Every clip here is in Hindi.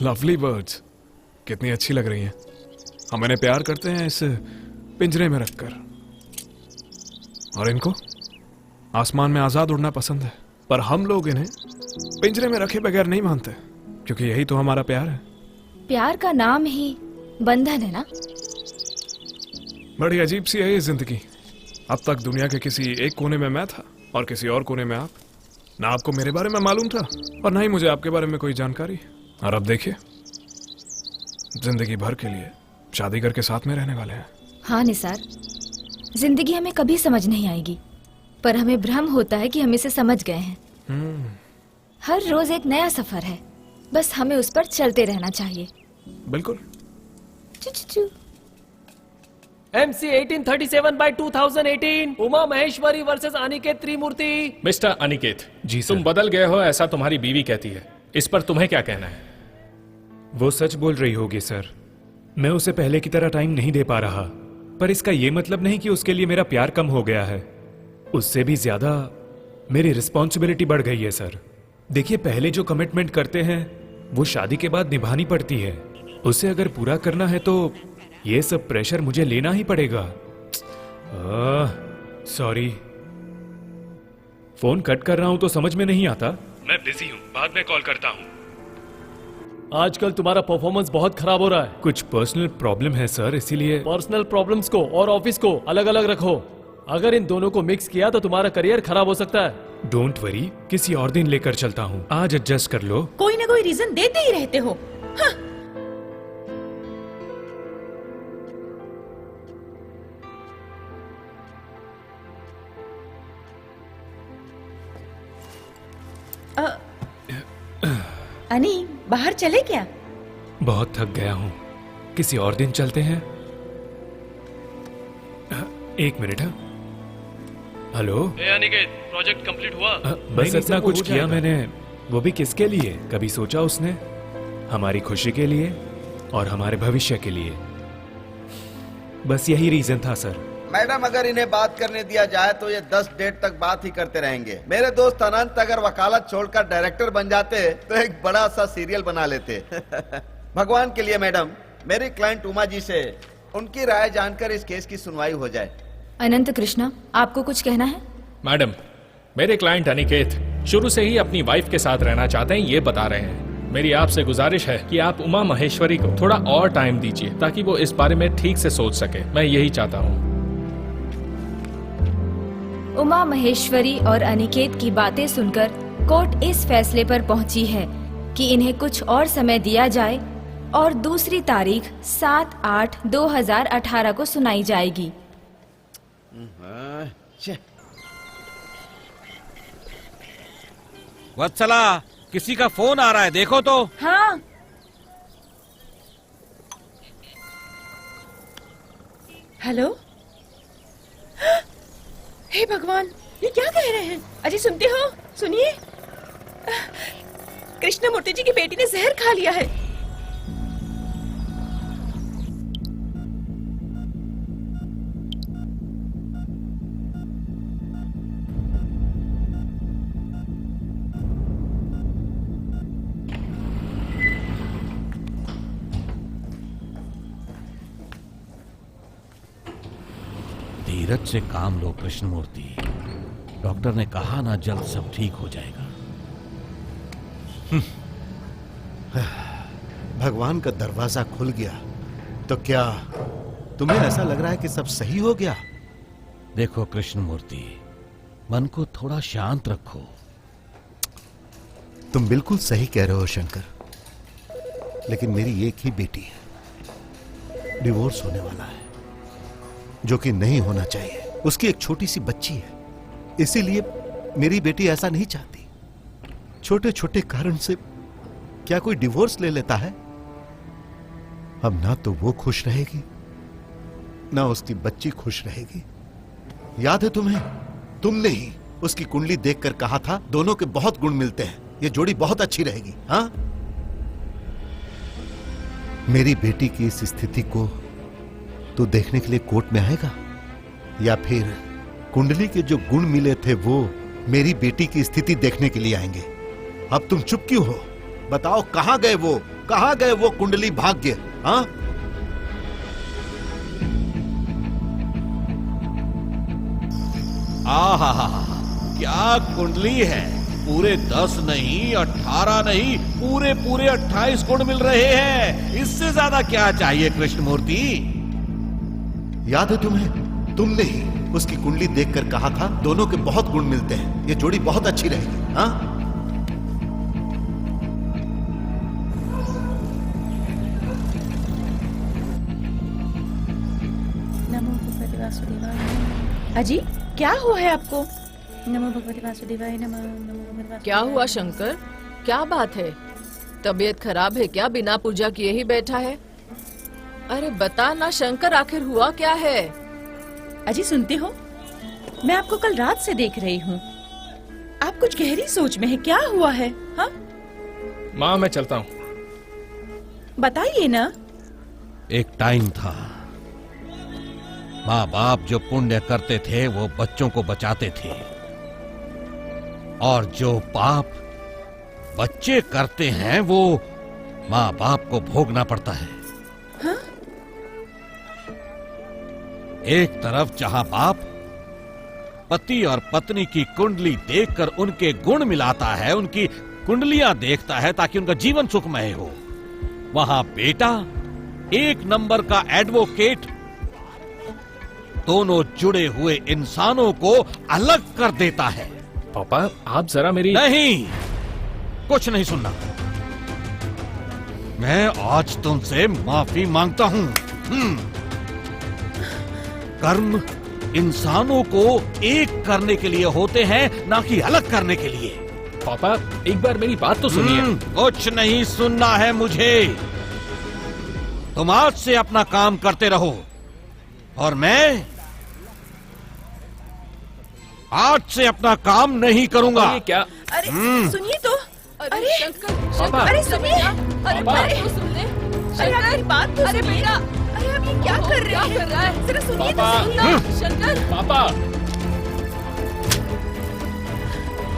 लवली बर्ड्स, कितनी अच्छी लग रही हैं। हम इन्हें प्यार करते हैं इस पिंजरे में रखकर, और इनको आसमान में आजाद उड़ना पसंद है। पर हम लोग इन्हें पिंजरे में रखे बगैर नहीं मानते, क्योंकि यही तो हमारा प्यार है। प्यार का नाम ही बंधन है ना। बड़ी अजीब सी है ये जिंदगी। अब तक दुनिया के किसी एक कोने में मैं था और किसी और कोने में आप। ना आपको मेरे बारे में मालूम था और ना ही मुझे आपके बारे में कोई जानकारी। और अब देखिए, जिंदगी भर के लिए शादी करके साथ में रहने वाले हैं। हाँ निसार, जिंदगी हमें कभी समझ नहीं आएगी, पर हमें भ्रम होता है कि हम इसे समझ गए हैं। हर रोज एक नया सफर है, बस हमें उस पर चलते रहना चाहिए। बिल्कुल। चू चू चू। MC 1837/2018 उमा महेश्वरी वर्सेस अनिकेत त्रिमूर्ति। मिस्टर अनिकेत जी सर। तुम बदल गए हो, ऐसा तुम्हारी बीवी कहती है। इस पर तुम्हें क्या कहना है? वो सच बोल रही होगी सर। मैं उसे पहले की तरह टाइम नहीं दे पा रहा, पर इसका ये मतलब नहीं कि उसके लिए मेरा प्यार कम हो गया है। उससे भी ज्यादा मेरी रिस्पॉन्सिबिलिटी बढ़ गई है सर। देखिए, पहले जो कमिटमेंट करते हैं वो शादी के बाद निभानी पड़ती है। उसे अगर पूरा करना है तो ये सब प्रेशर मुझे लेना ही पड़ेगा। सॉरी, फोन कट कर रहा हूं तो समझ में नहीं आता। मैं बिजी हूं, बाद में कॉल करता हूं। आजकल तुम्हारा परफॉर्मेंस बहुत खराब हो रहा है। कुछ पर्सनल प्रॉब्लम है सर, इसीलिए। पर्सनल प्रॉब्लम्स को और ऑफिस को अलग अलग रखो। अगर इन दोनों को मिक्स किया तो तुम्हारा करियर खराब हो सकता है। डोंट वरी, किसी और दिन लेकर चलता हूँ। आज एडजस्ट कर लो। कोई ना कोई रीजन देते ही रहते हो। हाँ। अनी, बाहर चले क्या? बहुत थक गया हूँ, किसी और दिन चलते हैं। एक minute. Hello Aniket, project complete हुआ? बस इतना कुछ किया मैंने, वो भी किसके लिए? कभी सोचा उसने? हमारी खुशी के लिए और हमारे भविष्य के लिए। बस यही रीजन था सर। मैडम, अगर इन्हें बात करने दिया जाए तो ये 10 डेट तक बात ही करते रहेंगे। मेरे दोस्त अनंत अगर वकालत छोड़कर डायरेक्टर बन जाते तो एक बड़ा सा सीरियल बना लेते। भगवान के लिए मैडम, मेरी क्लाइंट उमा जी से उनकी राय जानकर इस केस की सुनवाई हो जाए। अनंत कृष्णा, आपको कुछ कहना है? मैडम, मेरे क्लाइंट अनिकेत शुरू से ही अपनी वाइफ के साथ रहना चाहते हैं, ये बता रहे हैं। मेरी आपसे गुजारिश है कि आप उमा महेश्वरी को थोड़ा और टाइम दीजिए ताकि वो इस बारे में ठीक से सोच सके। मैं यही चाहता हूँ। उमा महेश्वरी और अनिकेत की बातें सुनकर कोर्ट इस फैसले पर पहुंची है कि इन्हें कुछ और समय दिया जाए और दूसरी तारीख 7/8/2018 को सुनाई जाएगी। वत्सला, किसी का फोन आ रहा है, देखो तो। हाँ। हेलो। हे भगवान, ये क्या कह रहे हैं? अजय, सुनते हो? सुनिए। कृष्णमूर्ति जी की बेटी ने जहर खा लिया है। धीरज से काम लो कृष्णमूर्ति। डॉक्टर ने कहा ना, जल्द सब ठीक हो जाएगा। भगवान का दरवाजा खुल गया तो क्या तुम्हें ऐसा लग रहा है कि सब सही हो गया? देखो कृष्णमूर्ति, मन को थोड़ा शांत रखो। तुम बिल्कुल सही कह रहे हो शंकर, लेकिन मेरी एक ही बेटी है। डिवोर्स होने वाला है, जो कि नहीं होना चाहिए। उसकी एक छोटी सी बच्ची है, इसीलिए मेरी बेटी ऐसा नहीं चाहती। छोटे छोटे कारण से क्या कोई डिवोर्स ले लेता है? अब ना तो वो खुश रहेगी, ना उसकी बच्ची खुश रहेगी। याद है तुम्हें, तुमने ही उसकी कुंडली देखकर कहा था दोनों के बहुत गुण मिलते हैं, ये जोड़ी बहुत अच्छी रहेगी। हाँ, मेरी बेटी की इस स्थिति को तो देखने के लिए कोर्ट में आएगा, या फिर कुंडली के जो गुण मिले थे वो मेरी बेटी की स्थिति देखने के लिए आएंगे? अब तुम चुप क्यों हो? बताओ कहां गए वो, कहां गए वो कुंडली भाग्य? हाँ, आहा, क्या कुंडली है। पूरे 10 नहीं, 18 नहीं, पूरे 28 गुण मिल रहे हैं। इससे ज्यादा क्या चाहिए कृष्णमूर्ति? याद है तुम्हें, तुमने ही उसकी कुंडली देखकर कहा था दोनों के बहुत गुण मिलते हैं, ये जोड़ी बहुत अच्छी रहेगी। हाँ, नमो भगवते वासुदेवाय। अजी क्या हुआ है आपको? नमो भगवते वासुदेवाय नमः। नमो भगवते वासुदेवाय। क्या हुआ शंकर? क्या बात है? तबीयत खराब है क्या? बिना पूजा किए ही बैठा है? अरे बता ना शंकर, आखिर हुआ क्या है? अजी सुनते हो, मैं आपको कल रात से देख रही हूँ। आप कुछ गहरी सोच में है, क्या हुआ है? हाँ माँ मैं चलता हूँ। बताइए ना। एक टाइम था, माँ बाप जो पुण्य करते थे वो बच्चों को बचाते थे, और जो पाप बच्चे करते हैं वो माँ बाप को भोगना पड़ता है। हाँ? एक तरफ जहां बाप पति और पत्नी की कुंडली देखकर उनके गुण मिलाता है, उनकी कुंडलियां देखता है ताकि उनका जीवन सुखमय हो, वहां बेटा एक नंबर का एडवोकेट दोनों जुड़े हुए इंसानों को अलग कर देता है। पापा आप जरा मेरी नहीं, कुछ नहीं सुनना। मैं आज तुमसे माफी मांगता हूं। कर्म इंसानों को एक करने के लिए होते हैं, ना कि अलग करने के लिए। पापा एक बार मेरी बात तो सुनिए। कुछ नहीं सुनना है मुझे। तुम आज से अपना काम करते रहो, और मैं आज से अपना काम नहीं करूंगा। ये क्या? अरे सुनिए तो। अरे शंकर, पापा। अरे सुनिए। अरे पापा। बात तो सुन ले। अरे आप मेरी बात तो अरे सुनिए। बेटा, अरे आप ये क्या कर रहे हैं? कर रहा है? जरा सुनिए तो पापा। सही ना। शंकर, पापा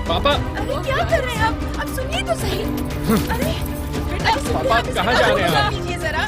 पापा अरे क्या कर रहे हैं आप सुनिए तो सही। अरे बेटा सुनिए, पापा, आप इसे कहाँ जा रहे हैं आप? कीजिए जरा।